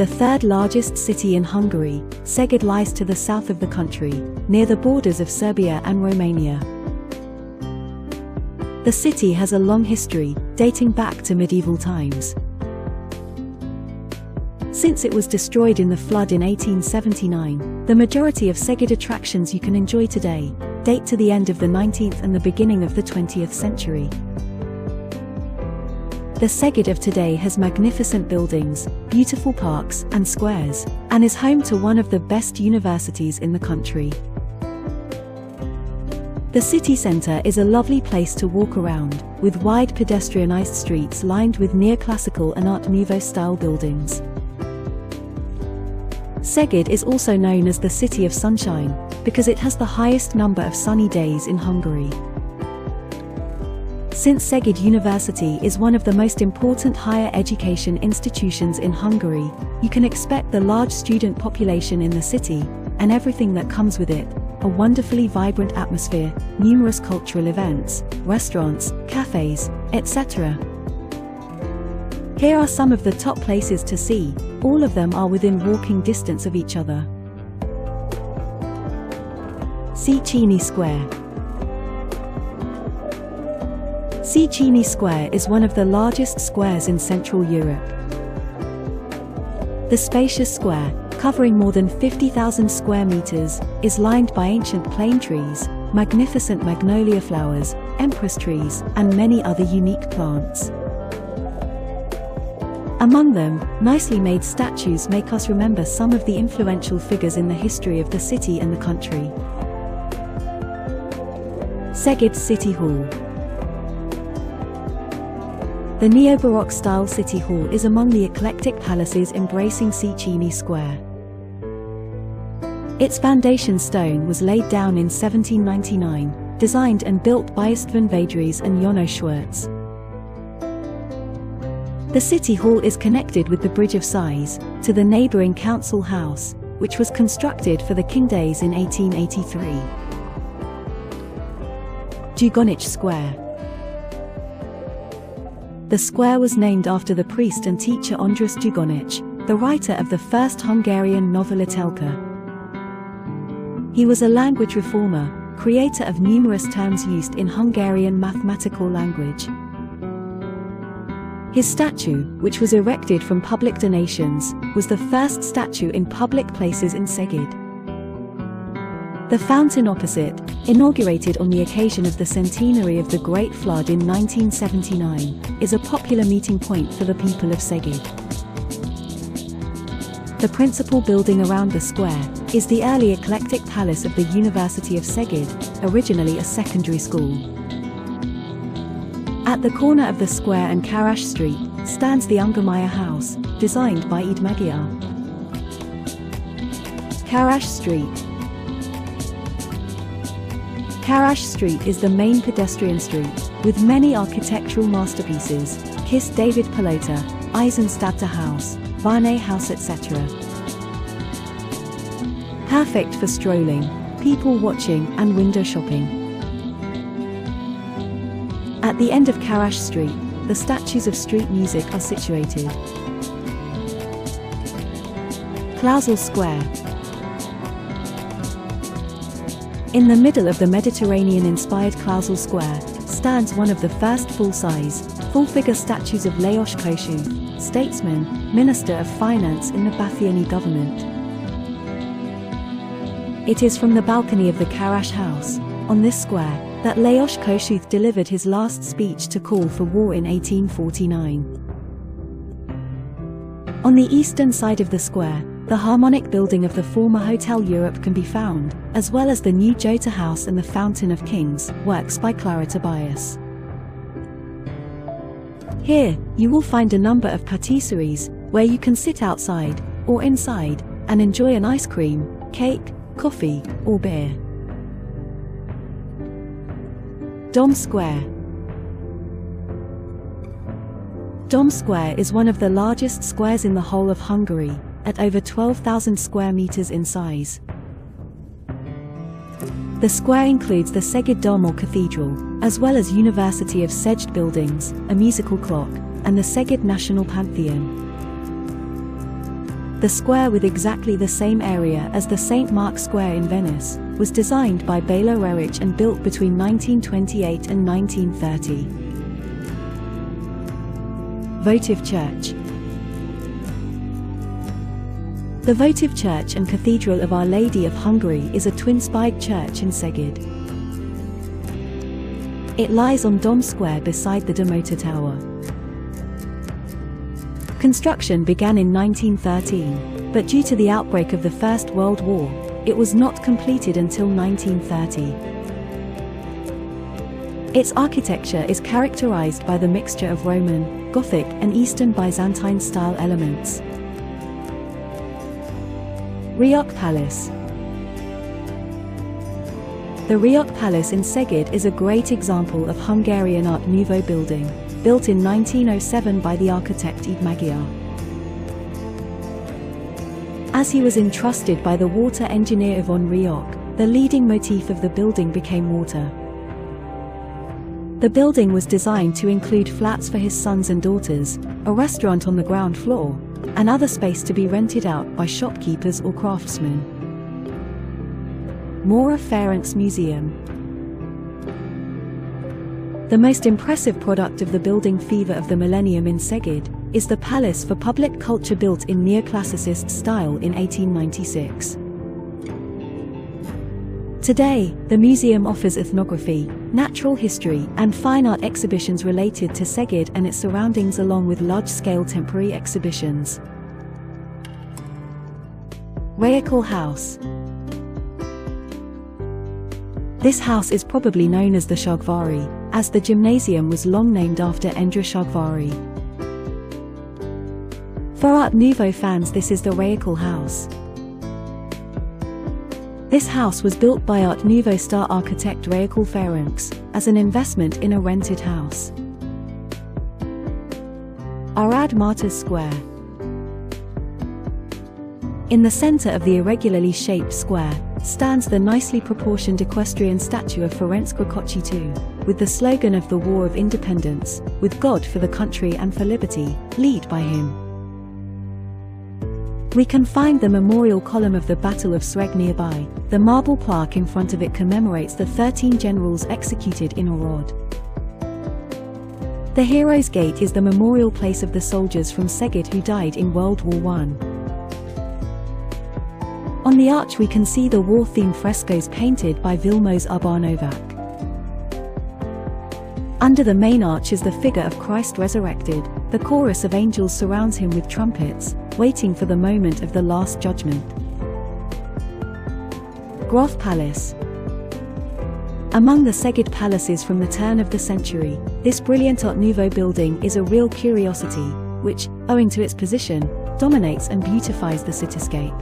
The third largest city in Hungary, Szeged lies to the south of the country, near the borders of Serbia and Romania. The city has a long history, dating back to medieval times. Since it was destroyed in the flood in 1879, the majority of Szeged attractions you can enjoy today date to the end of the 19th and the beginning of the 20th century. The Szeged of today has magnificent buildings, beautiful parks and squares, and is home to one of the best universities in the country. The city centre is a lovely place to walk around, with wide pedestrianised streets lined with Neoclassical and Art Nouveau-style buildings. Szeged is also known as the City of Sunshine, because it has the highest number of sunny days in Hungary. Since Szeged University is one of the most important higher education institutions in Hungary, you can expect the large student population in the city, and everything that comes with it, a wonderfully vibrant atmosphere, numerous cultural events, restaurants, cafes, etc. Here are some of the top places to see, all of them are within walking distance of each other. Széchenyi Square. Széchenyi Square is one of the largest squares in Central Europe. The spacious square, covering more than 50,000 square meters, is lined by ancient plane trees, magnificent magnolia flowers, empress trees, and many other unique plants. Among them, nicely made statues make us remember some of the influential figures in the history of the city and the country. Szeged City Hall. The neo-Baroque style City Hall is among the eclectic palaces embracing Széchenyi Square. Its foundation stone was laid down in 1799, designed and built by István Vádrés and János Schwartz. The City Hall is connected with the Bridge of Sighs to the neighbouring Council House, which was constructed for the King Days in 1883. Dugonich Square. The square was named after the priest and teacher András Dugonich, the writer of the first Hungarian novel Itelka. He was a language reformer, creator of numerous terms used in Hungarian mathematical language. His statue, which was erected from public donations, was the first statue in public places in Szeged. The fountain opposite, inaugurated on the occasion of the centenary of the Great Flood in 1979, is a popular meeting point for the people of Szeged. The principal building around the square is the early eclectic palace of the University of Szeged, originally a secondary school. At the corner of the square and Karas Street stands the Ungomaya House, designed by Ede Magyar. Karas Street. Karas Street is the main pedestrian street, with many architectural masterpieces, Kis David Palota, Eisenstadter House, Varney House etc. Perfect for strolling, people watching and window shopping. At the end of Karas Street, the statues of street music are situated. Klausel Square. In the middle of the Mediterranean-inspired Klausel Square stands one of the first full-size, full-figure statues of Lajos Kossuth, statesman, Minister of Finance in the Batthyány government. It is from the balcony of the Karas House, on this square, that Lajos Kossuth delivered his last speech to call for war in 1849. On the eastern side of the square, the harmonic building of the former Hotel Europe can be found, as well as the new Jota House and the Fountain of Kings, works by Clara Tobias. Here, you will find a number of patisseries, where you can sit outside, or inside, and enjoy an ice cream, cake, coffee, or beer. Dom Square. Dom Square is one of the largest squares in the whole of Hungary, at over 12,000 square meters in size. The square includes the Szeged Dom or Cathedral, as well as University of Szeged buildings, a musical clock, and the Szeged National Pantheon. The square, with exactly the same area as the St. Mark's Square in Venice, was designed by Bela Reric and built between 1928 and 1930. Votive Church. The Votive Church and Cathedral of Our Lady of Hungary is a twin-spired church in Szeged. It lies on Dom Square beside the Domota Tower. Construction began in 1913, but due to the outbreak of the First World War, it was not completed until 1930. Its architecture is characterized by the mixture of Roman, Gothic, and Eastern Byzantine style elements. Rioch Palace. The Rioch Palace in Szeged is a great example of Hungarian Art Nouveau building, built in 1907 by the architect Ede Magyar. As he was entrusted by the water engineer Ivan Rioch, the leading motif of the building became water. The building was designed to include flats for his sons and daughters, a restaurant on the ground floor, and other space to be rented out by shopkeepers or craftsmen. Mora Ferenc Museum. The most impressive product of the building fever of the millennium in Szeged is the Palace for Public Culture, built in Neoclassicist style in 1896. Today, the museum offers ethnography, natural history, and fine art exhibitions related to Szeged and its surroundings, along with large-scale temporary exhibitions. Rayakal House. This house is probably known as the Shagvari, as the gymnasium was long named after Endre Shagvari. For Art Nouveau fans, this is the Rayakal House. This house was built by Art Nouveau star architect Rayakal Ferenc as an investment in a rented house. Arad Martyrs Square. In the center of the irregularly shaped square stands the nicely proportioned equestrian statue of Ferenc Rákóczi II, with the slogan of the War of Independence, "With God for the country and for liberty, lead by him." We can find the memorial column of the Battle of Sreg nearby. The marble plaque in front of it commemorates the 13 generals executed in Orod. The Heroes' Gate is the memorial place of the soldiers from Szeged who died in World War I. On the arch we can see the war-themed frescoes painted by Vilmos Urbanovac. Under the main arch is the figure of Christ resurrected. The chorus of angels surrounds him with trumpets, waiting for the moment of the Last Judgment. Grof Palace. Among the Szeged palaces from the turn of the century, this brilliant Art Nouveau building is a real curiosity, which, owing to its position, dominates and beautifies the cityscape.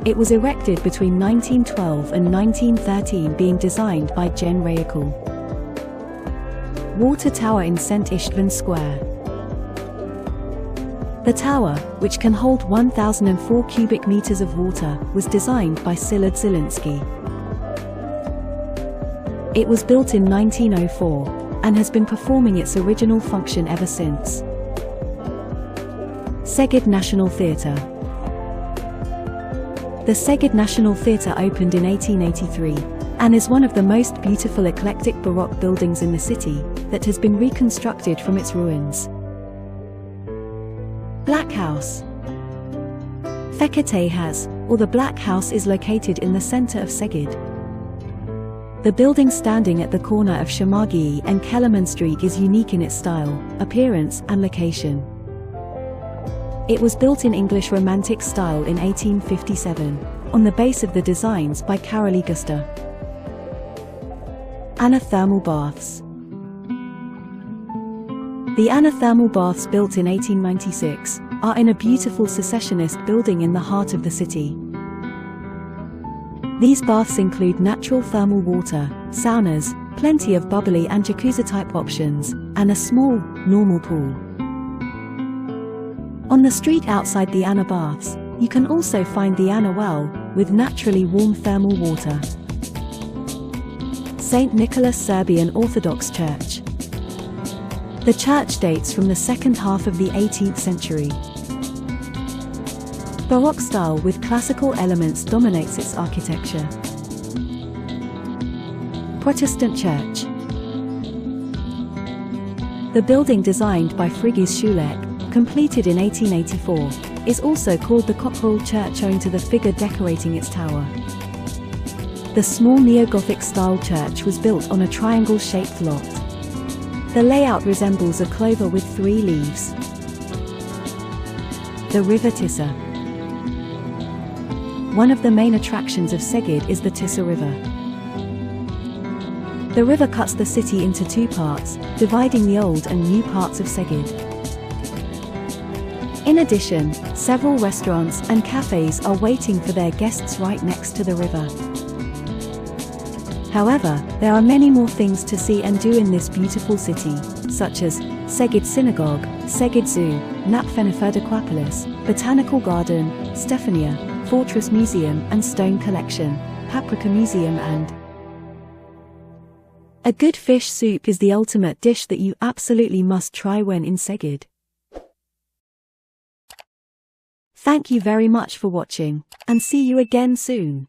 It was erected between 1912 and 1913, being designed by Jen Rayakal. Water Tower in St. István Square. The tower, which can hold 1,004 cubic meters of water, was designed by Szilard Zielinski. It was built in 1904, and has been performing its original function ever since. Szeged National Theatre. The Szeged National Theatre opened in 1883, and is one of the most beautiful eclectic Baroque buildings in the city, that has been reconstructed from its ruins. Black House. Fekete Has, or the Black House, is located in the center of Szeged. The building standing at the corner of Samagi and Kellerman Street is unique in its style, appearance, and location. It was built in English Romantic style in 1857, on the base of the designs by Karoli Gusta. Anathermal Baths. The anathermal baths, built in 1896, are in a beautiful secessionist building in the heart of the city. These baths include natural thermal water, saunas, plenty of bubbly and jacuzzi-type options, and a small, normal pool. On the street outside the Anna Baths, you can also find the Anna Well, with naturally warm thermal water. St. Nicholas Serbian Orthodox Church. The church dates from the second half of the 18th century. Baroque style with classical elements dominates its architecture. Protestant church. The building designed by Frigyes Szulek, completed in 1884, is also called the Cockerell Church owing to the figure decorating its tower. The small neo-Gothic style church was built on a triangle-shaped lot. The layout resembles a clover with 3 leaves. The River Tisa. One of the main attractions of Szeged is the Tisa River. The river cuts the city into 2 parts, dividing the old and new parts of Szeged. In addition, several restaurants and cafes are waiting for their guests right next to the river. However, there are many more things to see and do in this beautiful city, such as Szeged Synagogue, Szeged Zoo, Napfeneferdekwapolis, Botanical Garden, Stefania, Fortress Museum and Stone Collection, Paprika Museum and a good fish soup is the ultimate dish that you absolutely must try when in Szeged. Thank you very much for watching, and see you again soon.